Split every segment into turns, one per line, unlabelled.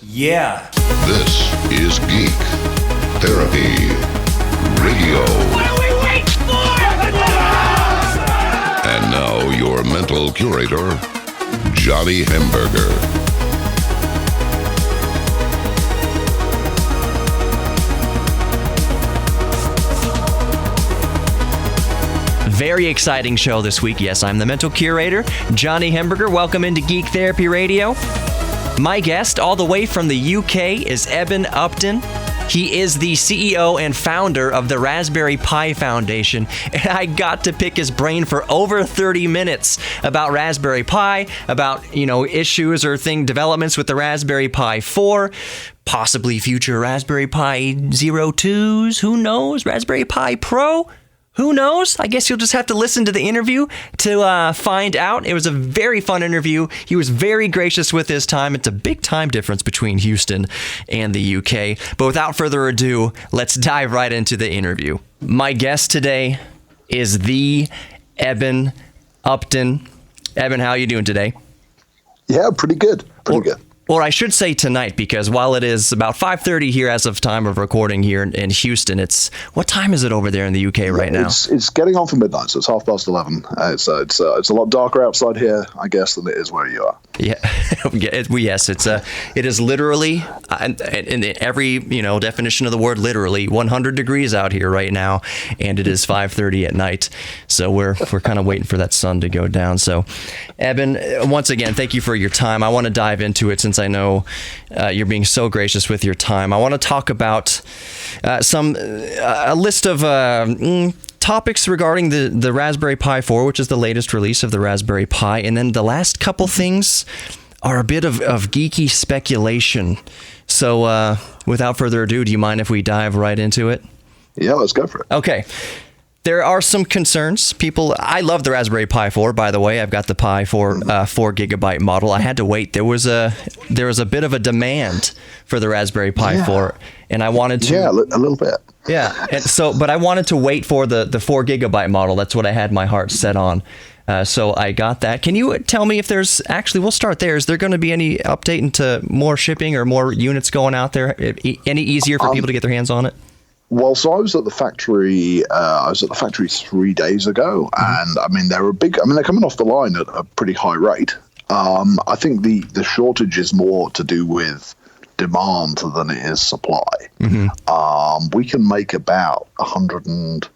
Yeah.
This is Geek Therapy Radio.
What are we waiting for?
And now your mental curator, Johnny Hamburger.
Very exciting show this week. Yes, I'm the mental curator, Johnny Hamburger. Welcome into Geek Therapy Radio. My guest, all the way from the UK, is Eben Upton. He is the CEO and founder of the Raspberry Pi Foundation, and I got to pick his brain for over 30 minutes about Raspberry Pi, about, issues or developments with the Raspberry Pi 4, possibly future Raspberry Pi 02s, who knows, Raspberry Pi Pro. Who knows? I guess you'll just have to listen to the interview to find out. It was a very fun interview. He was very gracious with his time. It's a big time difference between Houston and the UK. But without further ado, let's dive right into the interview. My guest today is the Eben Upton. Eben, how are you doing today?
Yeah, pretty good. Pretty good.
Or I should say tonight, because while it is about 5:30 here as of time of recording here in Houston, what time is it over there in the UK right now?
It's getting on for midnight, so it's 11:30. It's a lot darker outside here, I guess, than it is where you are.
Yeah, yes, it is literally, in every definition of the word, literally 100 degrees out here right now, and it is 5:30 at night. So we're kind of waiting for that sun to go down. So, Eben, once again, thank you for your time. I want to dive into it since I know you're being so gracious with your time. I want to talk about a list of topics regarding the Raspberry Pi 4, which is the latest release of the Raspberry Pi. And then the last couple things are a bit of geeky speculation. So without further ado, do you mind if we dive right into it?
Yeah, let's go for it.
Okay. There are some concerns. I love the Raspberry Pi 4, by the way. I've got the Pi 4 4 gigabyte model. I had to wait. There was a bit of a demand for the Raspberry Pi 4, and I wanted to...
Yeah, a little bit.
Yeah, but I wanted to wait for the 4 gigabyte model. That's what I had my heart set on. So I got that. Can you tell me if there's... Actually, we'll start there. Is there going to be any update into more shipping or more units going out there? Any easier for people to get their hands on it?
Well, so I was at the factory. 3 days ago, and I mean they're coming off the line at a pretty high rate. I think the shortage is more to do with demand than it is supply. Mm-hmm. We can make about 100 and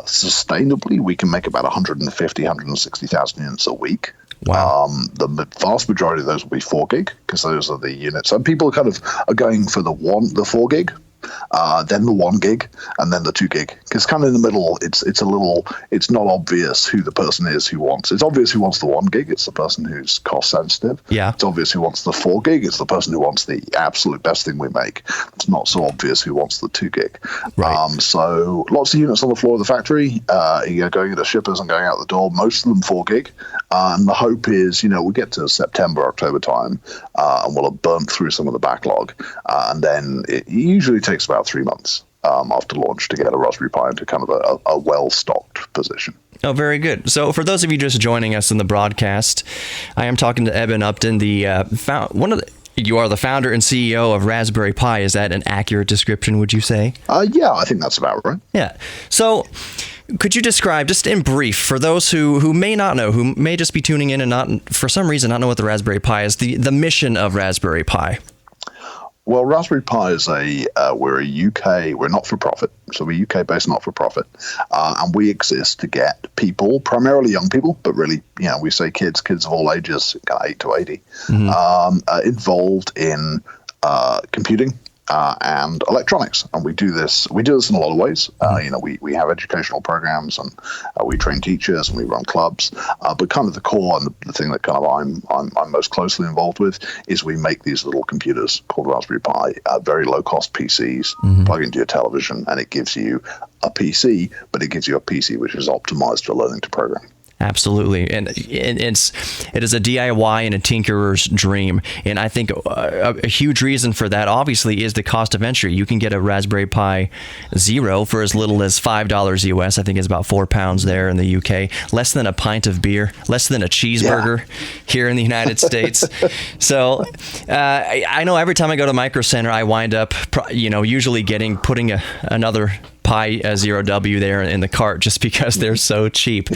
sustainably we can make about 150,000-160,000 units a week.
Wow.
The vast majority of those will be 4 gig because those are the units. Some people kind of are going for the 4 gig. Then the 1 gig, and then the 2 gig. Because kind of in the middle, it's not obvious who the person is who wants. It's obvious who wants the 1 gig. It's the person who's cost sensitive.
Yeah.
It's obvious who wants the 4 gig. It's the person who wants the absolute best thing we make. It's not so obvious who wants the 2 gig.
Right.
So lots of units on the floor of the factory, going into shippers and going out the door. Most of them 4 gig. And the hope is, we get to September, October time, and we'll have burnt through some of the backlog, and then it usually takes about 3 months after launch to get a Raspberry Pi into kind of a well-stocked position.
Oh, very good. So for those of you just joining us in the broadcast, I am talking to Eben Upton, you are the founder and CEO of Raspberry Pi. Is that an accurate description, would you say?
Yeah, I think that's about right.
Yeah. So could you describe, just in brief, for those who may not know, who may just be tuning in and not, for some reason, not know what the Raspberry Pi is, the mission of Raspberry Pi?
Well, Raspberry Pi is we're not-for-profit, so we're UK-based not-for-profit, and we exist to get people, primarily young people, but really, we say kids of all ages, 8 to 80, mm-hmm. Involved in computing, and electronics. And we do this in a lot of ways. We have educational programs, and we train teachers, and we run clubs. But kind of the core and the thing that kind of I'm most closely involved with is we make these little computers called Raspberry Pi, very low cost PCs, mm-hmm. plug into your television, and it gives you a PC, but it gives you a PC which is optimized for learning to program.
Absolutely, and it is a DIY and a tinkerer's dream, and I think a huge reason for that obviously is the cost of entry. You can get a Raspberry Pi Zero for as little as $5 US. I think it's about £4 there in the UK, less than a pint of beer, less than a cheeseburger here in the United States. So I know every time I go to Micro Center, I wind up, usually putting another Pi Zero W there in the cart just because they're so cheap.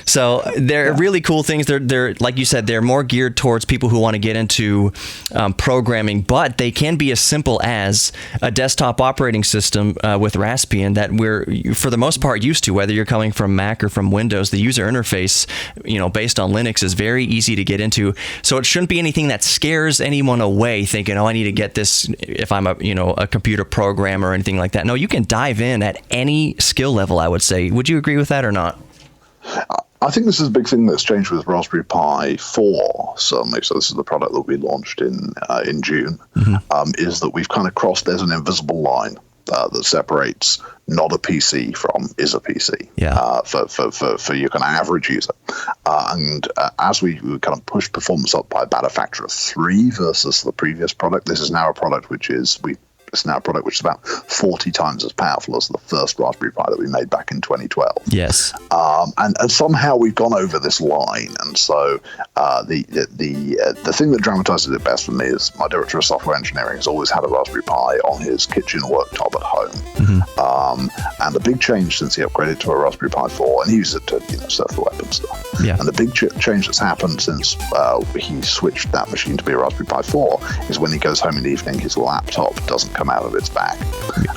So they're really cool things. They're like you said, they're more geared towards people who want to get into programming, but they can be as simple as a desktop operating system with Raspbian that we're, for the most part, used to. Whether you're coming from Mac or from Windows, the user interface, based on Linux is very easy to get into. So it shouldn't be anything that scares anyone away thinking, I need to get this if I'm a computer programmer or anything like that. No, you can dive in at any skill level, I would say. Would you agree with that or not?
I think this is a big thing that's changed with Raspberry Pi 4, certainly. So this is the product that we launched in June, is that we've kind of crossed, there's an invisible line that separates not a PC from is a PC for your kind of average user. And as we kind of push performance up by about a factor of 3 versus the previous product, this is now a product which is about 40 times as powerful as the first Raspberry Pi that we made back in 2012.
Yes.
And somehow we've gone over this line. And so the thing that dramatizes it best for me is my director of software engineering has always had a Raspberry Pi on his kitchen worktop at home. And the big change since he upgraded to a Raspberry Pi 4, and he uses it to surf the web and stuff. Yeah. And the big change that's happened since he switched that machine to be a Raspberry Pi 4 is when he goes home in the evening, his laptop doesn't come out of its bag.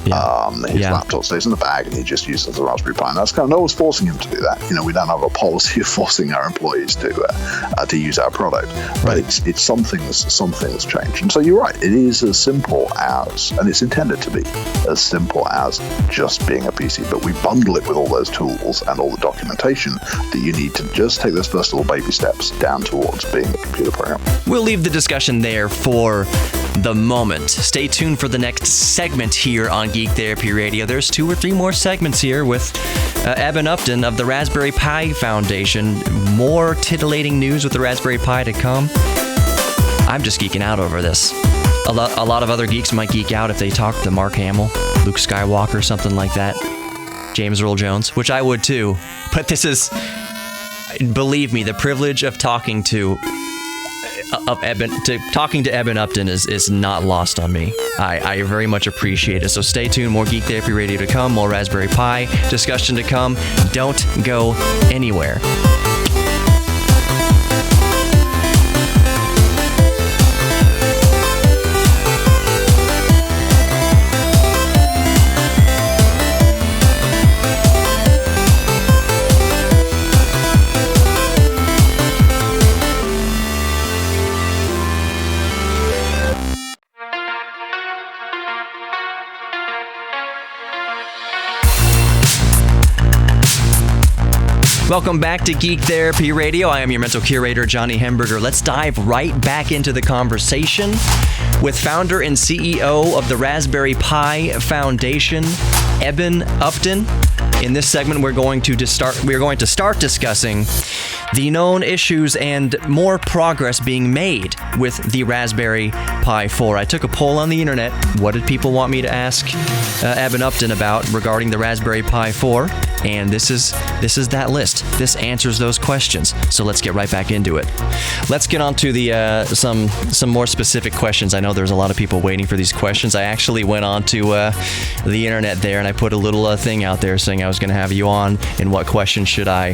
His laptop stays in the bag and he just uses the Raspberry Pi. And that's kind of, no one's forcing him to do that. We don't have a policy of forcing our employees to use our product. But it's something that's changed. And so you're right, it is as simple as, and it's intended to be as simple as just being a PC, but we bundle it with all those tools and all the documentation that you need to just take those first little baby steps down towards being a computer programmer.
We'll leave the discussion there for the moment. Stay tuned for the next segment here on Geek Therapy Radio. There's 2 or 3 more segments here with Eben Upton of the Raspberry Pi Foundation. More titillating news with the Raspberry Pi to come. I'm just geeking out over this. A lot of other geeks might geek out if they talk to Mark Hamill, Luke Skywalker, something like that. James Earl Jones, which I would too. But this is, believe me, the privilege of talking to Eben Upton is not lost on me. I very much appreciate it. So stay tuned. More Geek Therapy Radio to come. More Raspberry Pi discussion to come. Don't go anywhere. Welcome back to Geek Therapy Radio. I am your mental curator, Johnny Hemberger. Let's dive right back into the conversation with founder and CEO of the Raspberry Pi Foundation, Eben Upton. In this segment, we're going to start discussing the known issues and more progress being made with the Raspberry Pi 4. I took a poll on the internet. What did people want me to ask Eben Upton about regarding the Raspberry Pi 4? And this is that list. This answers those questions. So let's get right back into it. Let's get on to the some more specific questions. I know there's a lot of people waiting for these questions. I actually went on to the internet there and I put a little thing out there saying I was going to have you on and what questions should I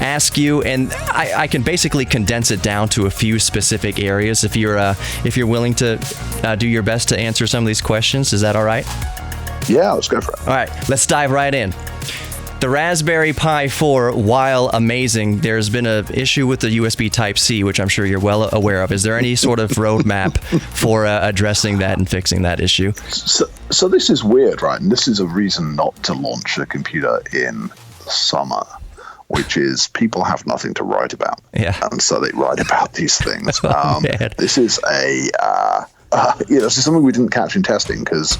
ask you. And I can basically condense it down to a few specific areas. If you're willing to do your best to answer some of these questions, is that all right?
Yeah, let's go for it.
All right, let's dive right in. The Raspberry Pi 4, while amazing, there's been an issue with the USB Type-C, which I'm sure you're well aware of. Is there any sort of roadmap for addressing that and fixing that issue?
So this is weird, right? And this is a reason not to launch a computer in summer, which is people have nothing to write about. Yeah. And so they write about these things. This is this is something we didn't catch in testing because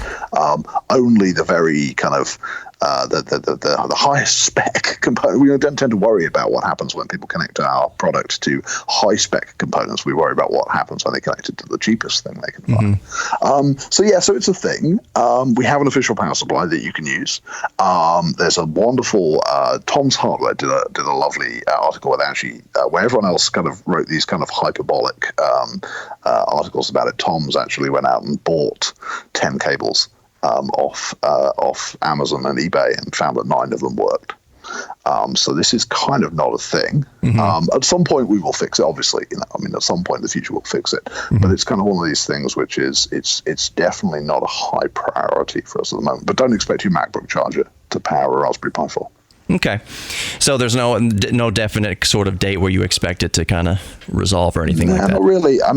only the very kind of the highest spec component. We don't tend to worry about what happens when people connect our product to high spec components. We worry about what happens when they connect it to the cheapest thing they can find. So it's a thing. We have an official power supply that you can use. There's a wonderful Tom's Hardware did a lovely article where everyone else kind of wrote these kind of hyperbolic articles about it. Tom's actually went out and bought 10 cables off Amazon and eBay and found that 9 of them worked. So this is kind of not a thing. At some point we will fix it, obviously. At some point in the future we'll fix it. But it's kind of one of these things which is it's definitely not a high priority for us at the moment. But don't expect your MacBook charger to power a Raspberry Pi 4.
Okay. So there's no definite sort of date where you expect it to kind of resolve or anything like that?
Not really. I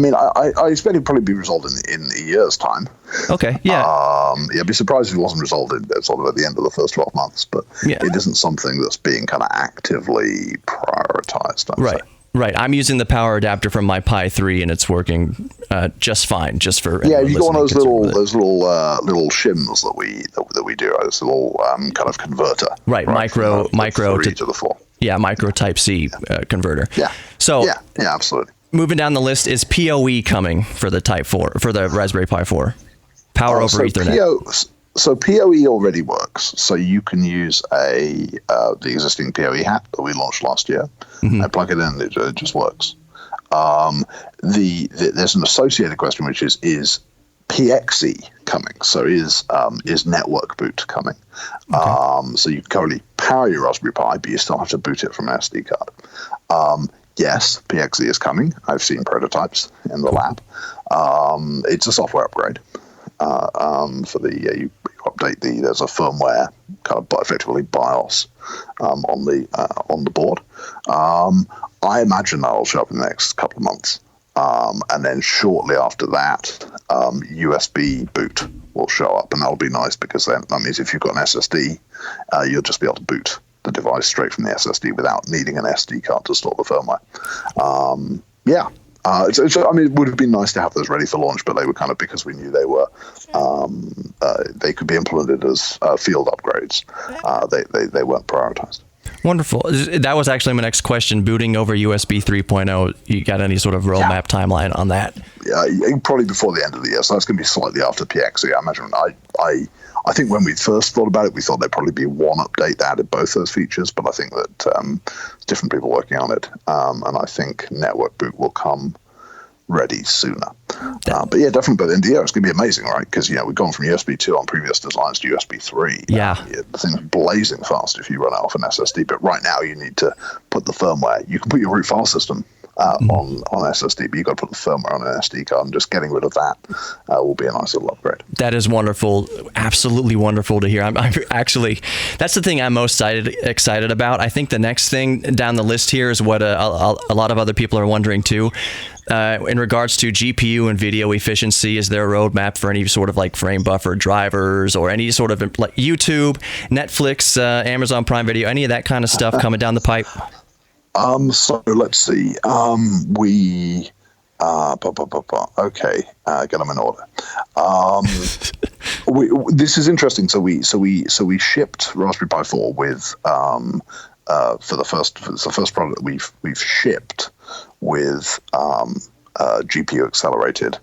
expect it to probably be resolved in a year's time.
Okay, yeah.
I'd be surprised if it wasn't resolved sort of at the end of the first 12 months, but it isn't something that's being kind of actively prioritized. I'd say.
Right. I'm using the power adapter from my Pi 3, and it's working just fine. Just for
you got one of those little shims that we do. This little kind of converter.
Right. Micro
to the 4.
Yeah, micro Type C converter.
Yeah.
So
yeah, absolutely.
Moving down the list, is PoE coming for the Type 4 for the Raspberry Pi 4? Power over Ethernet.
So PoE already works. So you can use the existing PoE hat that we launched last year. I plug it in, it just works. There's an associated question, which is PXE coming? So is network boot coming? Okay. So you can currently power your Raspberry Pi, but you still have to boot it from an SD card. Yes, PXE is coming. I've seen prototypes in the lab. It's a software upgrade. For you update there's a firmware kind of effectively BIOS on the board. I imagine that'll show up in the next couple of months, and then shortly after that, USB boot will show up, and that'll be nice because then that means if you've got an SSD, you'll just be able to boot the device straight from the SSD without needing an SD card to store the firmware. It would have been nice to have those ready for launch, but they were kind of, because we knew they were, they could be implemented as field upgrades. They weren't prioritized.
Wonderful. That was actually my next question. Booting over USB 3.0, you got any sort of roadmap timeline on that?
Yeah, probably before the end of the year. So that's going to be slightly after PXE. I imagine. I think when we first thought about it, we thought there'd probably be one update that added both those features, but I think that different people working on it, and I think network boot will come ready sooner. But yeah, definitely by the end of the year, it's going to be amazing, right? Because we've gone from USB 2 on previous designs to USB 3.
Yeah.
The thing's blazing fast if you run it off an SSD, but right now you need to put the firmware. You can put your root file system on SSD, but you've got to put the firmware on an SD card, and just getting rid of that will be a nice little upgrade. That
is wonderful. Absolutely wonderful to hear. I'm actually, that's the thing I'm most excited about. I think the next thing down the list here is what a lot of other people are wondering too. In regards to GPU and video efficiency, is there a roadmap for any sort of like frame buffer drivers or any sort of like YouTube, Netflix, Amazon Prime Video, any of that kind of stuff coming down the pipe?
So let's see. Okay, get them in order. This is interesting. So we shipped Raspberry Pi 4 with it's the first product that we've shipped with GPU accelerated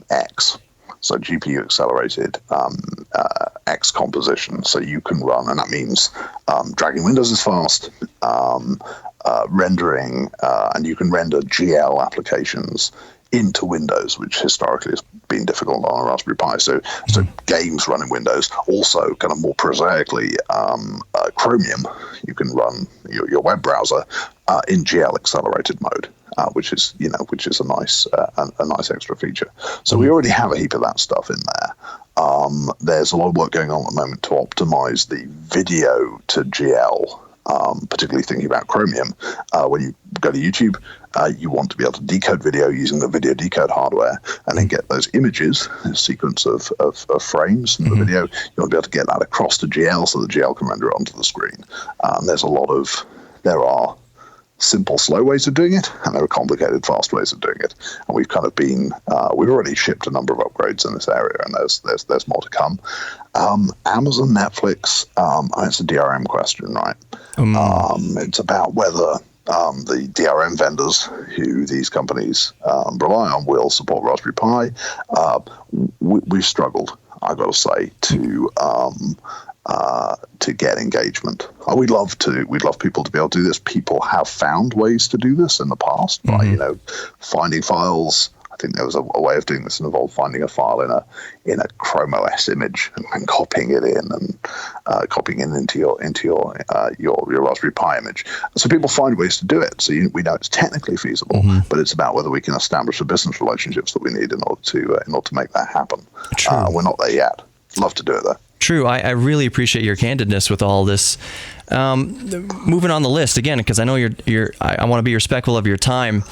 X. So GPU accelerated X composition. So you can run, and that means dragging windows is fast, rendering, and you can render GL applications into Windows, which historically has been difficult on a Raspberry Pi. So games run in Windows. Also, kind of more prosaically, Chromium, you can run your web browser in GL accelerated mode, which is a nice extra feature. So we already have a heap of that stuff in there. There's a lot of work going on at the moment to optimize the video to GL. Particularly thinking about Chromium, when you go to YouTube, you want to be able to decode video using the video decode hardware and then get those images, a sequence of frames from the video. You want to be able to get that across to GL so the GL can render it onto the screen. There simple, slow ways of doing it, and there are complicated, fast ways of doing it. And we've kind of been, we've already shipped a number of upgrades in this area, and there's more to come. Amazon, Netflix, it's a DRM question, right? It's about whether the DRM vendors who these companies rely on will support Raspberry Pi. We've struggled, I've got to say, to get engagement. We'd love people to be able to do this. People have found ways to do this in the past by finding files. I think there was a way of doing this that involved finding a file in a Chrome OS image and copying it in and copying it into your Raspberry Pi image. So people find ways to do it. So we know it's technically feasible, but it's about whether we can establish the business relationships that we need in order to make that happen. We're not there yet. Love to do it though.
True. I really appreciate your candidness with all this. Moving on the list again, because I know I want to be respectful of your time.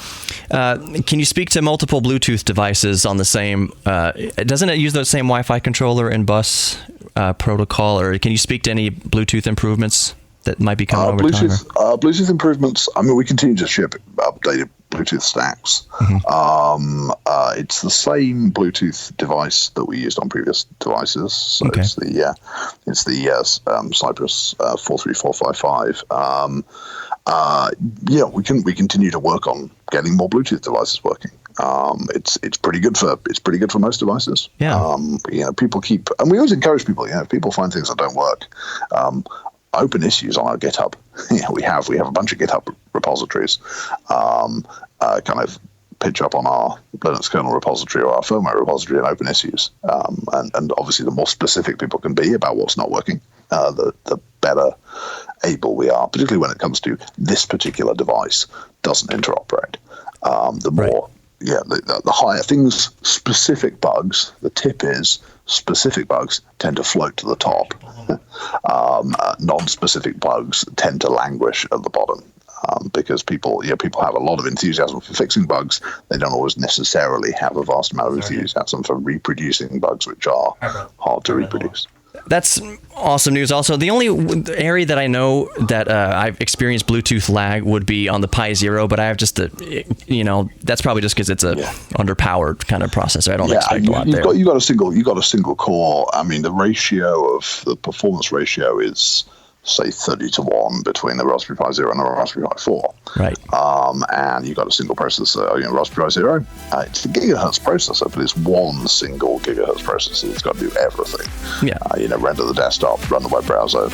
Can you speak to multiple Bluetooth devices on the same? Doesn't it use the same Wi-Fi controller and bus protocol, or can you speak to any Bluetooth improvements that might be coming over time?
Bluetooth improvements. I mean, we continue to ship updated Bluetooth stacks. It's the same Bluetooth device that we used on previous devices. So it's the Cypress 43455. We continue to work on getting more Bluetooth devices working. It's pretty good for most devices. People keep, and we always encourage people. If people find things that don't work, open issues on our GitHub. We have a bunch of GitHub repositories. Kind of pitch up on our Linux kernel repository or our firmware repository and open issues. And obviously, the more specific people can be about what's not working, the better able we are, particularly when it comes to this particular device doesn't interoperate. The higher things, specific bugs, the tip is specific bugs tend to float to the top. Non-specific bugs tend to languish at the bottom. Because people have a lot of enthusiasm for fixing bugs. They don't always necessarily have a vast amount of enthusiasm for reproducing bugs, which are hard to reproduce.
That's awesome news. Also, the only area that I know that I've experienced Bluetooth lag would be on the Pi Zero, but I have just that's probably just because it's a underpowered kind of processor. I don't expect a lot there.
You got a single core. I mean, the performance ratio is, say, 30-1 between the Raspberry Pi Zero and the Raspberry Pi 4.
Right.
And you've got a single processor, Raspberry Pi Zero. It's a gigahertz processor, but it's one single gigahertz processor. It's got to do everything. Yeah. Render the desktop, run the web browser,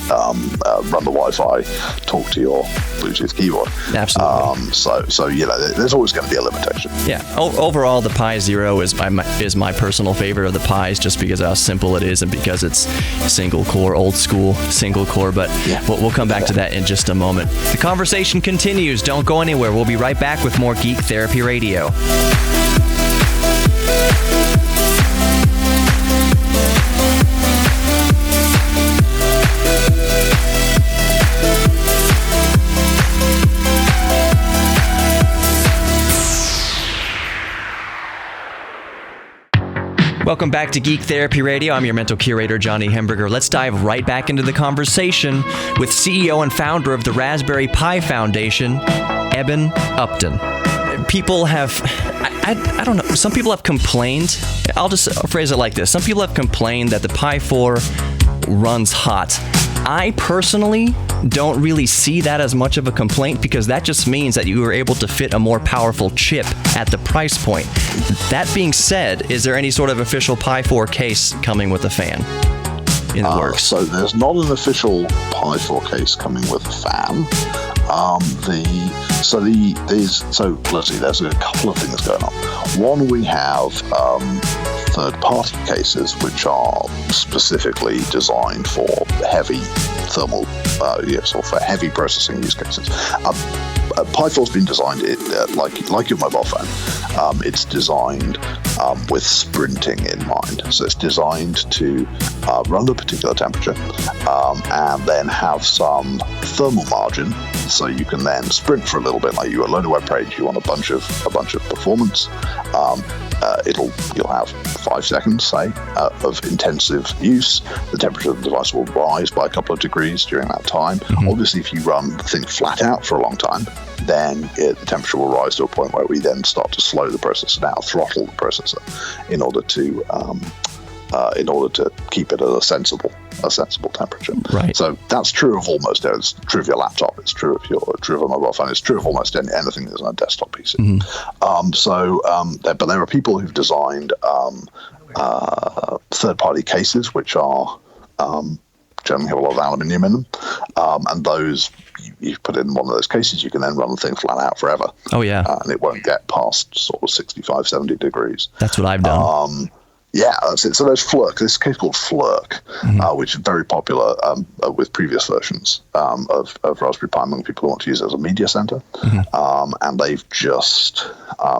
run the Wi-Fi, talk to your Bluetooth keyboard.
Absolutely.
So there's always going to be a limitation.
Yeah. Overall, the Pi Zero is my personal favorite of the Pis, just because of how simple it is and because it's single core, old school single core. But we'll come back to that in just a moment. The conversation continues. Don't go anywhere. We'll be right back with more Geek Therapy Radio. Welcome back to Geek Therapy Radio. I'm your mental curator, Johnny Hemberger. Let's dive right back into the conversation with CEO and founder of the Raspberry Pi Foundation, Eben Upton. People have, I don't know, some people have complained. I'll just phrase it like this. Some people have complained that the Pi 4 runs hot. I personally don't really see that as much of a complaint, because that just means that you were able to fit a more powerful chip at the price point. That being said, is there any sort of official Pi 4 case coming with a fan in the works?
So there's not an official Pi 4 case coming with a fan. Let's see, there's a couple of things going on. One, we have third-party cases which are specifically designed for heavy thermal, for heavy processing use cases. Pi 4's been designed like your mobile phone. It's designed with sprinting in mind. So it's designed to run at a particular temperature and then have some thermal margin So you can then sprint for a little bit, like you load a web page, you want a bunch of performance. You'll have 5 seconds, say, of intensive use. The temperature of the device will rise by a couple of degrees during that time. Obviously, if you run the thing flat out for a long time, then the temperature will rise to a point where we then start to slow the processor down, throttle the processor, in order to keep it at a sensible temperature.
Right.
So that's true of almost everything. It's true of your laptop. It's true of a mobile phone. It's true of almost anything that's on a desktop PC. But there are people who've designed third-party cases which are generally have a lot of aluminium in them, and those you put in one of those cases, you can then run the thing flat out forever.
Oh yeah,
and it won't get past sort of 65, 70 degrees.
That's what I've done.
Yeah, that's it. So there's Flirk. There's a case called Flirk, which is very popular with previous versions of Raspberry Pi among people who want to use it as a media center. And they've just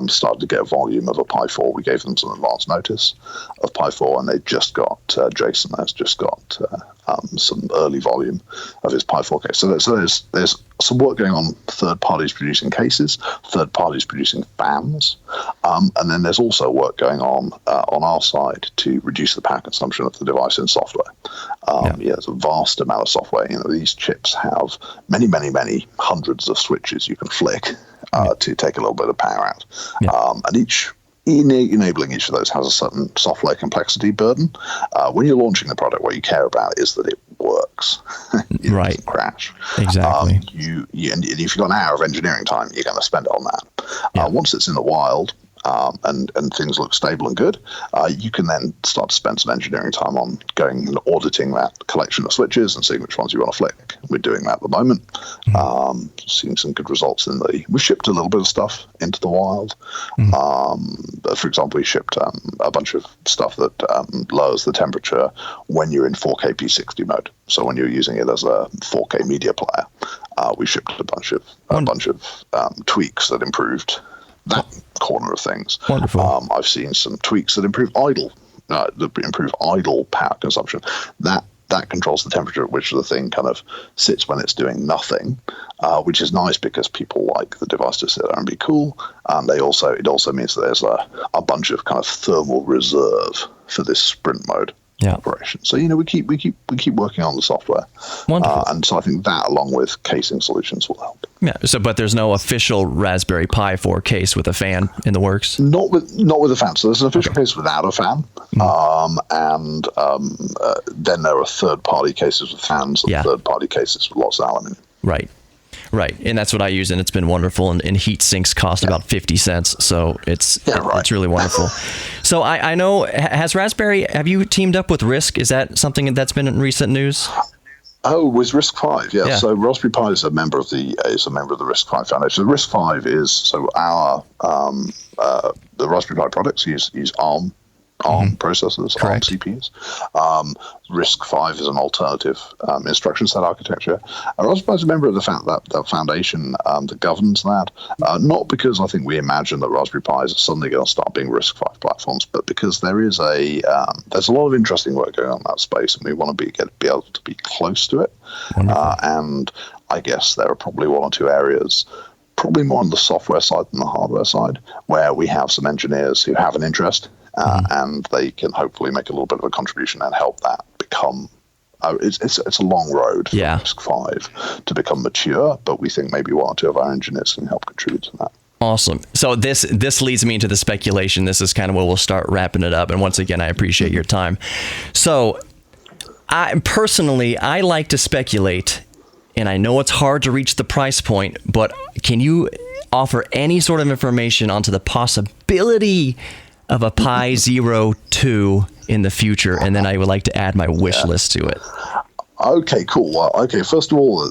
started to get volume of a Pi 4. We gave them some advance notice of Pi 4, and they've just got, Jason has just got some early volume of his Pi 4 case. So there's some work going on, third parties producing cases, third parties producing fans, and then there's also work going on our side to reduce the power consumption of the device in software. There's a vast amount of software. These chips have many, many, many hundreds of switches you can flick to take a little bit of power out, and enabling each of those has a certain software complexity burden. When you're launching the product, what you care about is that it works. It doesn't crash.
Exactly.
And if you've got an hour of engineering time, you're going to spend it on that. Once it's in the wild, and things look stable and good, you can then start to spend some engineering time on going and auditing that collection of switches and seeing which ones you want to flick. We're doing that at the moment. Seeing some good results we shipped a little bit of stuff into the wild. For example, we shipped a bunch of stuff that lowers the temperature when you're in 4K P60 mode. So when you're using it as a 4K media player, we shipped a bunch of tweaks that improved that corner of things.
Wonderful.
I've seen some tweaks that improve idle power consumption. That controls the temperature at which the thing kind of sits when it's doing nothing, which is nice because people like the device to sit there and be cool. And it also means that there's a bunch of kind of thermal reserve for this sprint mode operation. So we keep working on the software.
Wonderful.
And so I think that, along with casing solutions, will help.
Yeah. So, but there's no official Raspberry Pi 4 case with a fan in the works.
Not with a fan. So there's an official case without a fan, and then there are third-party cases with fans and third-party cases with lots of aluminium.
Right, and that's what I use, and it's been wonderful. And heat sinks cost about 50 cents, so it's really wonderful. So I know, have you teamed up with RISC? Is that something that's been in recent news?
Oh, with RISC-V, yeah. So Raspberry Pi is a member of the RISC-V Foundation. The RISC-V is our the Raspberry Pi products use ARM processors, ARM CPUs. RISC-V is an alternative instruction set architecture. Raspberry Pi is a member of the foundation that governs that, not because I think we imagine that Raspberry Pi is suddenly going to start being RISC-V platforms, but because there's a lot of interesting work going on in that space, and we want to be able to be close to it. And I guess there are probably one or two areas, probably more on the software side than the hardware side, where we have some engineers who have an interest, and they can hopefully make a little bit of a contribution and help that become. It's a long road for RISC-V to become mature, but we think maybe one or two of our engineers can help contribute to that.
Awesome. So this leads me into the speculation. This is kind of where we'll start wrapping it up. And once again, I appreciate your time. So I like to speculate, and I know it's hard to reach the price point, but can you offer any sort of information onto the possibility of a Pi 02 in the future? And then I would like to add my wish list to it.
Okay, cool. Well, okay, first of all,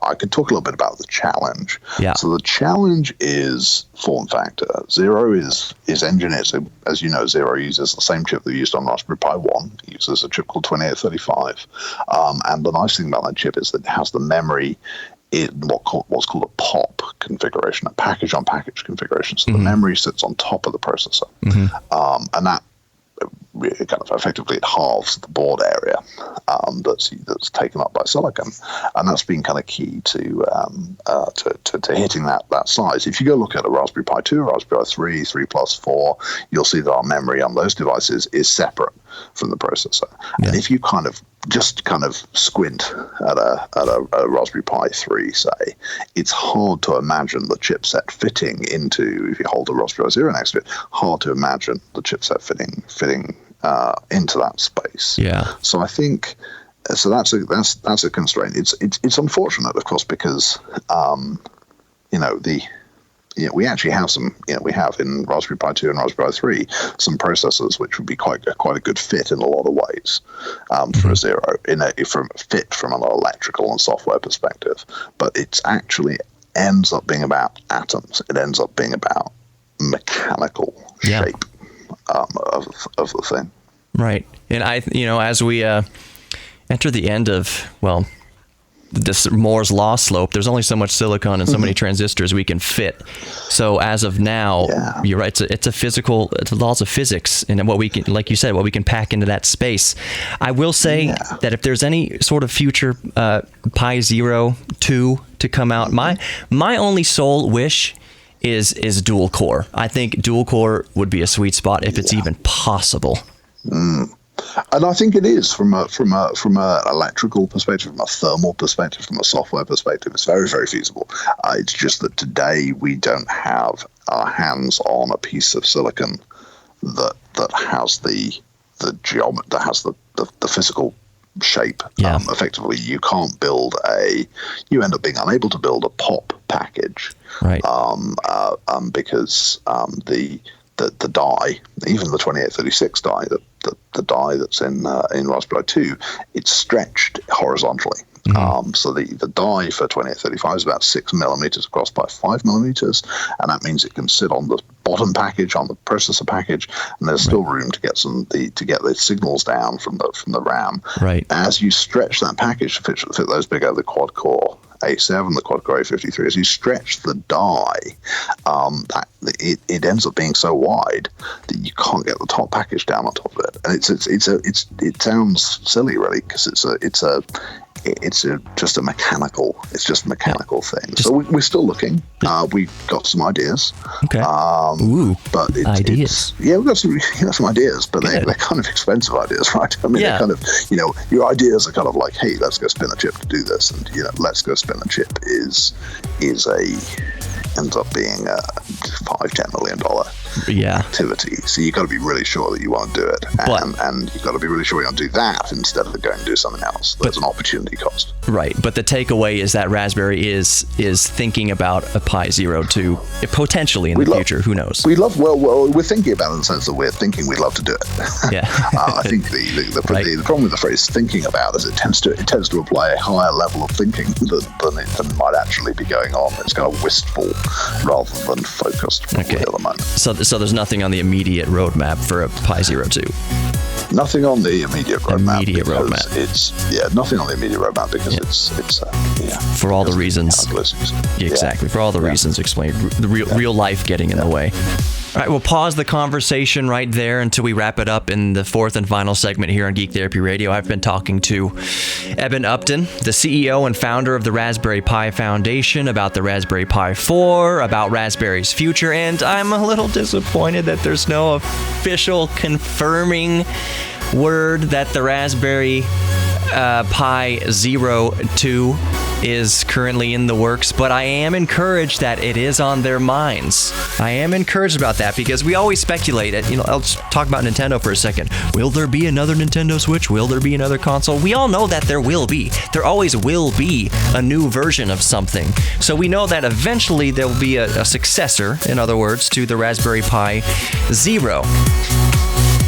I could talk a little bit about the challenge.
Yeah.
So the challenge is form factor. Zero is engineered. So as you know, Zero uses the same chip that we used on Raspberry Pi 1. It uses a chip called 2835. And the nice thing about that chip is that it has the memory in what's called a POP configuration, a package-on-package configuration. So the memory sits on top of the processor. And that kind of effectively it halves the board area that's taken up by silicon, and that's been kind of key to hitting that size. If you go look at a Raspberry Pi 2, Raspberry Pi 3, 3 Plus, 4, you'll see that our memory on those devices is separate from the processor. Yeah. And if you kind of squint at a Raspberry Pi 3, say, it's hard to imagine the chipset fitting into, if you hold a Raspberry Pi 0 next to it, hard to imagine the chipset fitting into that space.
Yeah.
So I think that's a constraint. It's unfortunate, of course, because we actually have some. We have in Raspberry Pi 2 and Raspberry Pi 3 some processors which would be quite a good fit in a lot of ways for a Zero from an electrical and software perspective. But it's actually ends up being about atoms. It ends up being about mechanical shape of the thing.
Right, and as we enter the end of this Moore's law slope, there's only so much silicon and so many transistors we can fit. So as of now, you're right. It's the laws of physics and what we can, like you said, what we can pack into that space. I will say that if there's any sort of future Pi 0 2 to come out, my only sole wish is dual core. I think dual core would be a sweet spot if it's even possible.
And I think it is from a electrical perspective, from a thermal perspective, from a software perspective. It's very, very feasible. It's just that today we don't have our hands on a piece of silicon that has the geometry, that has the physical shape. Effectively, you can't you end up being unable to build a POP package,
right?
Because the die, even the 2836 die, the die that's in Raspberry Pi 2, it's stretched horizontally. So the die for 2835 is about 6 millimeters across by 5 millimeters, and that means it can sit on the bottom package, on the processor package, and there's still room to get the signals down from the RAM.
Right.
As you stretch that package to fit those bigger, the quad core A7, the quad core A53, as you stretch the die, it ends up being so wide that you can't get the top package down on top of it. And it sounds silly, really, because it's just a mechanical thing. So we're still looking. We've got some ideas.
Okay.
But
ideas.
We've got some ideas, but they're kind of expensive ideas, right? I mean, they're kind of, your ideas are kind of like, hey, let's go spin a chip to do this, and let's go spin a chip ends up being a $5-10 million activity. So you got to be really sure that you want to do it, and you got to be really sure you want to do that instead of going to do something else. There's an opportunity cost.
Right, but the takeaway is that Raspberry is thinking about a Pi 0 2 potentially in the future. Who knows?
We're thinking about it in the sense that we're thinking we'd love to do it.
Yeah.
I think the problem with the phrase "thinking about" is it tends to apply a higher level of thinking than might actually be going on. It's kind of wistful rather than focused at the moment.
So there's nothing on the immediate roadmap for a Pi 0 2.
Nothing on the immediate roadmap. Nothing on the immediate roadmap because it's
for all the reasons. Exactly. For all the reasons explained. The real life getting in the way. All right, we'll pause the conversation right there until we wrap it up in the fourth and final segment here on Geek Therapy Radio. I've been talking to Eben Upton, the CEO and founder of the Raspberry Pi Foundation, about the Raspberry Pi 4, about Raspberry's future, and I'm a little disappointed that there's no official confirming word that the Raspberry Pi 0 2 is currently in the works, but I am encouraged that it is on their minds. I am encouraged about that because we always speculate. Let's talk about Nintendo for a second. Will there be another Nintendo Switch? Will there be another console? We all know that there will be. There always will be a new version of something. So we know that eventually there will be a successor, in other words, to the Raspberry Pi 0.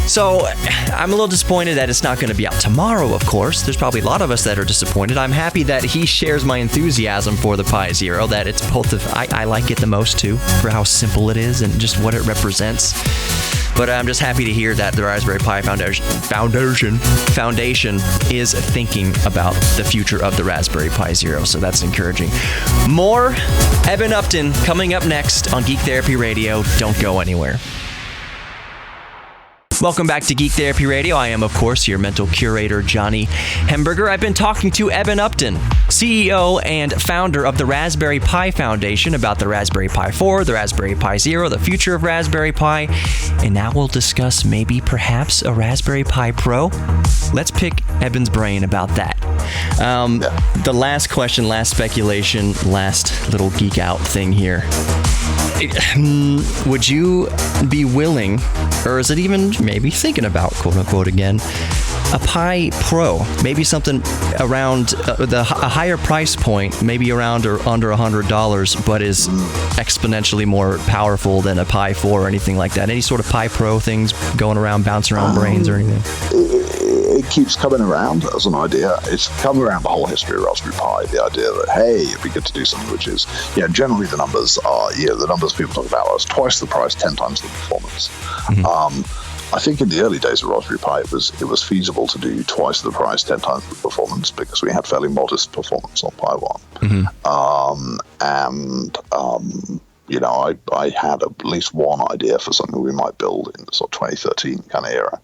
So I'm a little disappointed that it's not going to be out tomorrow, of course. There's probably a lot of us that are disappointed. I'm happy that he shares my enthusiasm for the Pi 0, that it's both I like it the most, too, for how simple it is and just what it represents. But I'm just happy to hear that the Raspberry Pi Foundation is thinking about the future of the Raspberry Pi 0, so that's encouraging. More Eben Upton coming up next on Geek Therapy Radio. Don't go anywhere. Welcome back to Geek Therapy Radio. I am, of course, your mental curator, Johnny Hemberger. I've been talking to Eben Upton, CEO and founder of the Raspberry Pi Foundation, about the Raspberry Pi 4, the Raspberry Pi Zero, the future of Raspberry Pi, and now we'll discuss maybe, perhaps, a Raspberry Pi Pro. Let's pick Eben's brain about that. The last question, last speculation, last little geek out thing here. Would you be willing, or is it even maybe thinking about, quote unquote, again, a Pi Pro, maybe something around a higher price point, maybe around or under $100, but is exponentially more powerful than a Pi 4 or anything like that? Any sort of Pi Pro things going around, bouncing around brains or anything?
It keeps coming around as an idea. It's come around the whole history of Raspberry Pi, the idea that, hey, it'd be good to do something which is, generally the numbers are, the numbers people talk about are twice the price, 10 times the performance. I think in the early days of Raspberry Pi, it was feasible to do twice the price, 10 times the performance, because we had fairly modest performance on Pi 1. I had at least one idea for something we might build in the sort of 2013 kind of era.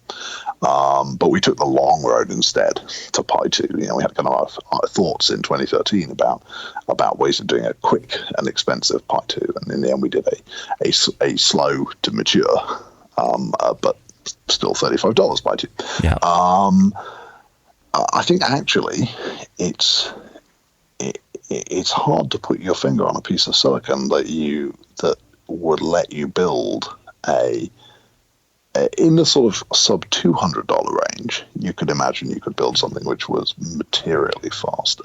But we took the long road instead to Pi 2. We had kind of our thoughts in 2013 about ways of doing a quick and expensive Pi 2. And in the end, we did a slow to mature, but still $35 Pi 2.
Yeah.
I think actually it's hard to put your finger on a piece of silicon that would let you build in the sort of sub $200 range. You could imagine you could build something which was materially faster.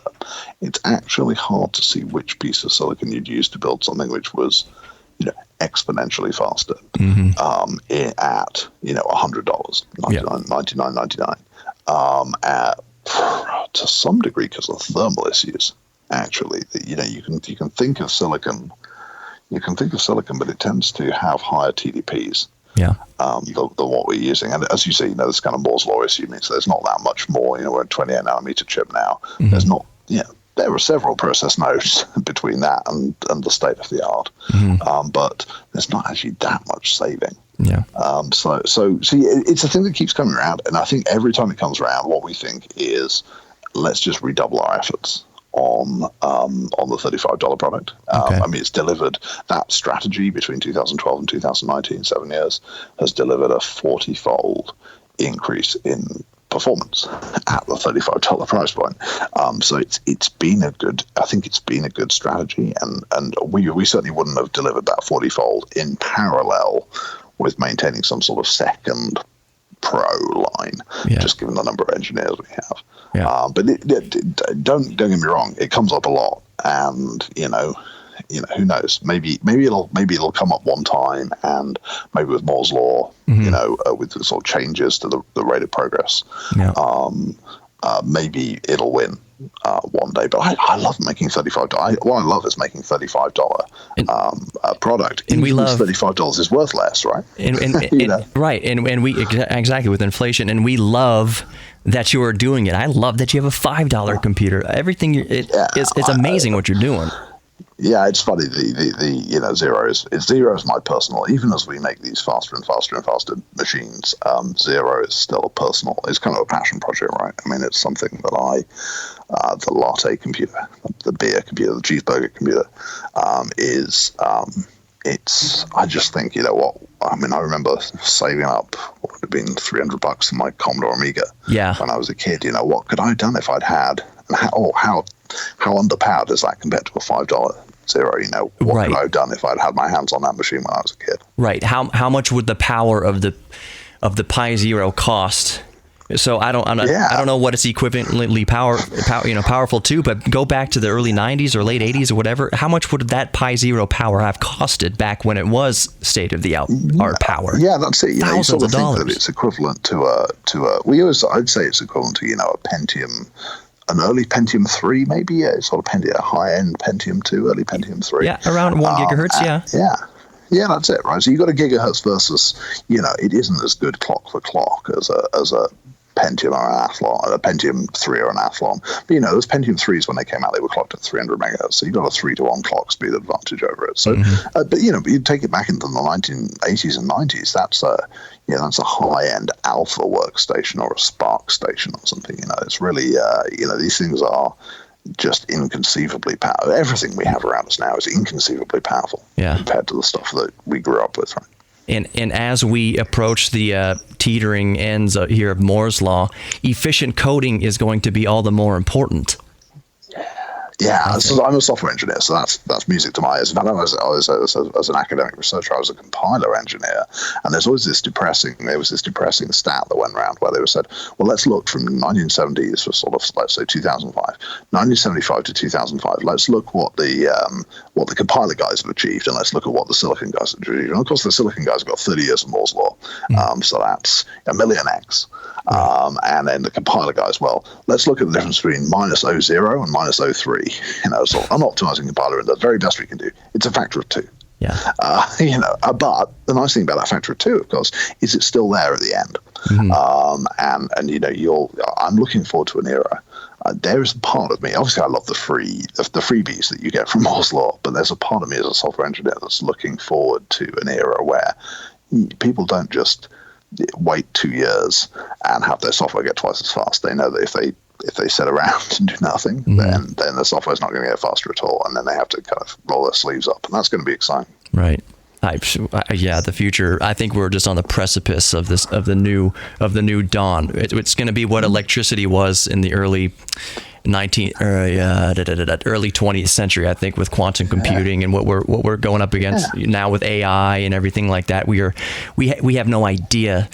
It's actually hard to see which piece of silicon you'd use to build something which was exponentially faster at $100, $99.99. To some degree, because of thermal issues. Actually, you can think of silicon. You can think of silicon, but it tends to have higher TDPs. Than what we're using. And as you see, this kind of Moore's law issue means there's not that much more. We're a 28 nanometer chip now. There's not, there are several process nodes between that and the state of the art. But there's not actually that much saving. So see, it's a thing that keeps coming around. And I think every time it comes around, what we think is, let's just redouble our efforts on the $35 product. It's delivered, that strategy between 2012 and 2019, 7 years, has delivered a 40-fold increase in performance at the $35 price point. So it's been a good strategy, and we certainly wouldn't have delivered that 40-fold in parallel with maintaining some sort of second Pro line, just given the number of engineers we have. But don't get me wrong, it comes up a lot, and who knows? Maybe it'll come up one time, and maybe with Moore's law, with the sort of changes to the rate of progress, maybe it'll win one day. But I love making $35. What I love is making $35 product.
And we love
$35 is worth less, right?
Right, and we exactly with inflation, and we love that you are doing it. I love that you have a $5 computer. Everything it's amazing what you're doing.
Yeah, it's funny. The Zero is my personal. Even as we make these faster and faster and faster machines, Zero is still a personal. It's kind of a passion project, right? I mean, it's something that the latte computer, the beer computer, the cheeseburger computer, I just think, I remember saving up what would have been $300 for my Commodore Amiga when I was a kid. What could I have done if I'd had, and how underpowered is that compared to a $5 Zero? What could I have done if I'd had my hands on that machine when I was a kid? Right.
How much would the power of the Pi Zero cost? So I don't know what it's equivalently powerful to, but go back to the early 90s or late 80s or whatever. How much would that Pi Zero power have costed back when it was state of the art power?
Yeah, that's it.
Thousands of dollars.
Think that it's equivalent I'd say it's equivalent to a Pentium, an early Pentium 3 maybe, sort of a high-end Pentium 2, early Pentium 3.
Yeah, around 1 gigahertz,
Yeah, that's it, right? So you got a gigahertz versus, it isn't as good clock for clock as a Pentium or an Athlon, a Pentium 3 or an Athlon. But those Pentium 3s, when they came out, they were clocked at 300 megahertz. So you got a 3-to-1 clock speed advantage over it. So, but you take it back into the 1980s and 90s. That's that's a high-end Alpha workstation or a Spark station or something. It's really these things are just inconceivably powerful. Everything we have around us now is inconceivably powerful compared to the stuff that we grew up with, right?
And as we approach the teetering ends here of Moore's Law, efficient coding is going to be all the more important.
Yeah, so I'm a software engineer, so that's music to my ears. And I know as an academic researcher, I was a compiler engineer, and there was this depressing stat that went around where they said, well, let's look from 1970s for sort of, let's say 2005, 1975 to 2005. Let's look what the compiler guys have achieved, and let's look at what the silicon guys have achieved. And of course, the silicon guys have got 30 years of Moore's Law, so that's a million X. And then the compiler guys, well, let's look at the difference between minus 0 and minus 03. So I'm optimizing compiler, and the very best we can do, it's a factor of 2.
Yeah.
But the nice thing about that factor of 2, of course, is it's still there at the end. I'm looking forward to an era. There is a part of me, obviously I love the freebies that you get from Moore's Law, but there's a part of me as a software engineer that's looking forward to an era where people don't just wait 2 years and have their software get twice as fast. They know that if they sit around and do nothing, then the software's not going to get faster at all, and then they have to kind of roll their sleeves up, and that's going to be exciting.
Right. The future. I think we're just on the precipice of the new dawn. It's going to be what electricity was in the early 20th century, I think, with quantum computing and what we're going up against now with AI and everything like that. We have no idea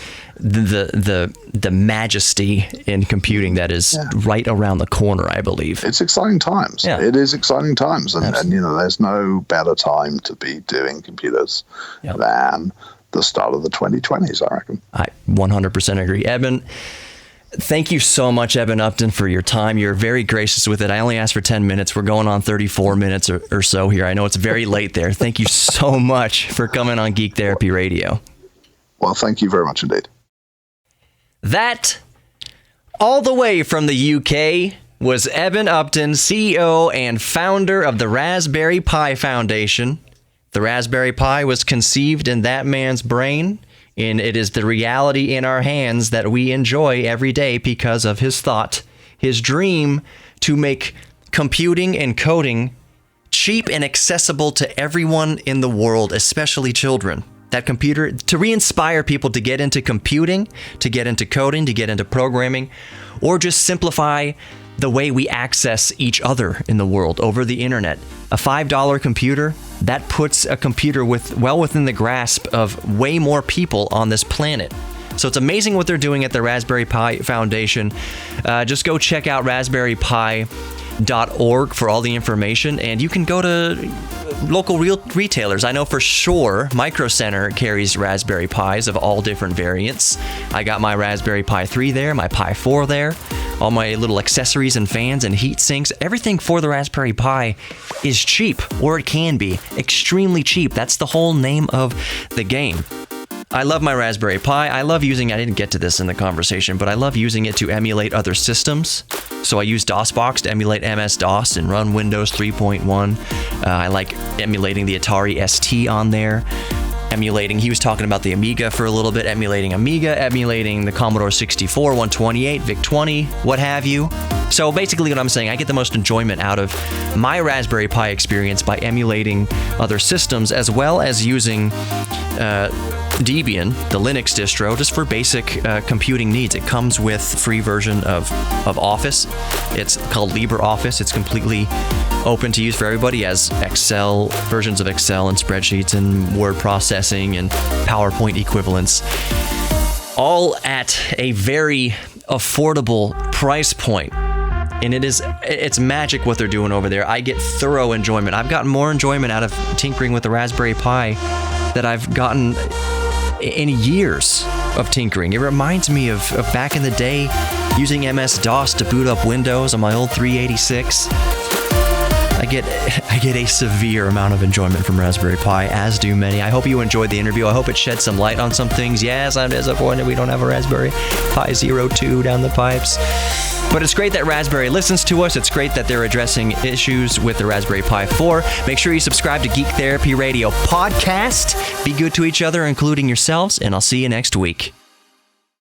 the majesty in computing that is right around the corner, I believe.
It's exciting times. Yeah. It is exciting times, and there's no better time to be doing computers than the start of the 2020s, I reckon.
I 100% agree. Eben, thank you so much, Eben Upton, for your time. You're very gracious with it. I only asked for 10 minutes. We're going on 34 minutes or so here. I know it's very late there. Thank you so much for coming on Geek Therapy Radio.
Well, thank you very much indeed.
That, all the way from the UK, was Eben Upton, CEO and founder of the Raspberry Pi Foundation. The Raspberry Pi was conceived in that man's brain, and it is the reality in our hands that we enjoy every day because of his thought, his dream to make computing and coding cheap and accessible to everyone in the world, especially children. That computer, to re-inspire people to get into computing, to get into coding, to get into programming, or just simplify the way we access each other in the world over the internet. A $5 computer, that puts a computer well within the grasp of way more people on this planet. So it's amazing what they're doing at the Raspberry Pi Foundation. Just go check out raspberrypi.org for all the information, and you can go to local retailers. I know for sure Micro Center carries Raspberry Pis of all different variants. I got my Raspberry Pi 3 there, my Pi 4 there, all my little accessories and fans and heat sinks. Everything for the Raspberry Pi is cheap, or it can be extremely cheap. That's the whole name of the game. I love my Raspberry Pi. I didn't get to this in the conversation, but I love using it to emulate other systems. So I use DOSBox to emulate MS-DOS and run Windows 3.1. I like emulating the Atari ST on there. He was talking about the Amiga for a little bit, emulating Amiga, emulating the Commodore 64, 128, VIC-20, what have you. So basically what I'm saying, I get the most enjoyment out of my Raspberry Pi experience by emulating other systems, as well as using Debian, the Linux distro, just for basic computing needs. It comes with a free version of Office. It's called LibreOffice. It's completely open to use for everybody, as Excel, versions of Excel and spreadsheets and word processing and PowerPoint equivalents, all at a very affordable price point. And it's magic what they're doing over there. I get thorough enjoyment. I've gotten more enjoyment out of tinkering with the Raspberry Pi that I've gotten in years of tinkering. It reminds me of back in the day using MS-DOS to boot up Windows on my old 386. I get a severe amount of enjoyment from Raspberry Pi, as do many. I hope you enjoyed the interview. I hope it shed some light on some things. Yes, I'm disappointed we don't have a Raspberry Pi 02 down the pipes. But it's great that Raspberry listens to us. It's great that they're addressing issues with the Raspberry Pi 4. Make sure you subscribe to Geek Therapy Radio podcast. Be good to each other, including yourselves, and I'll see you next week.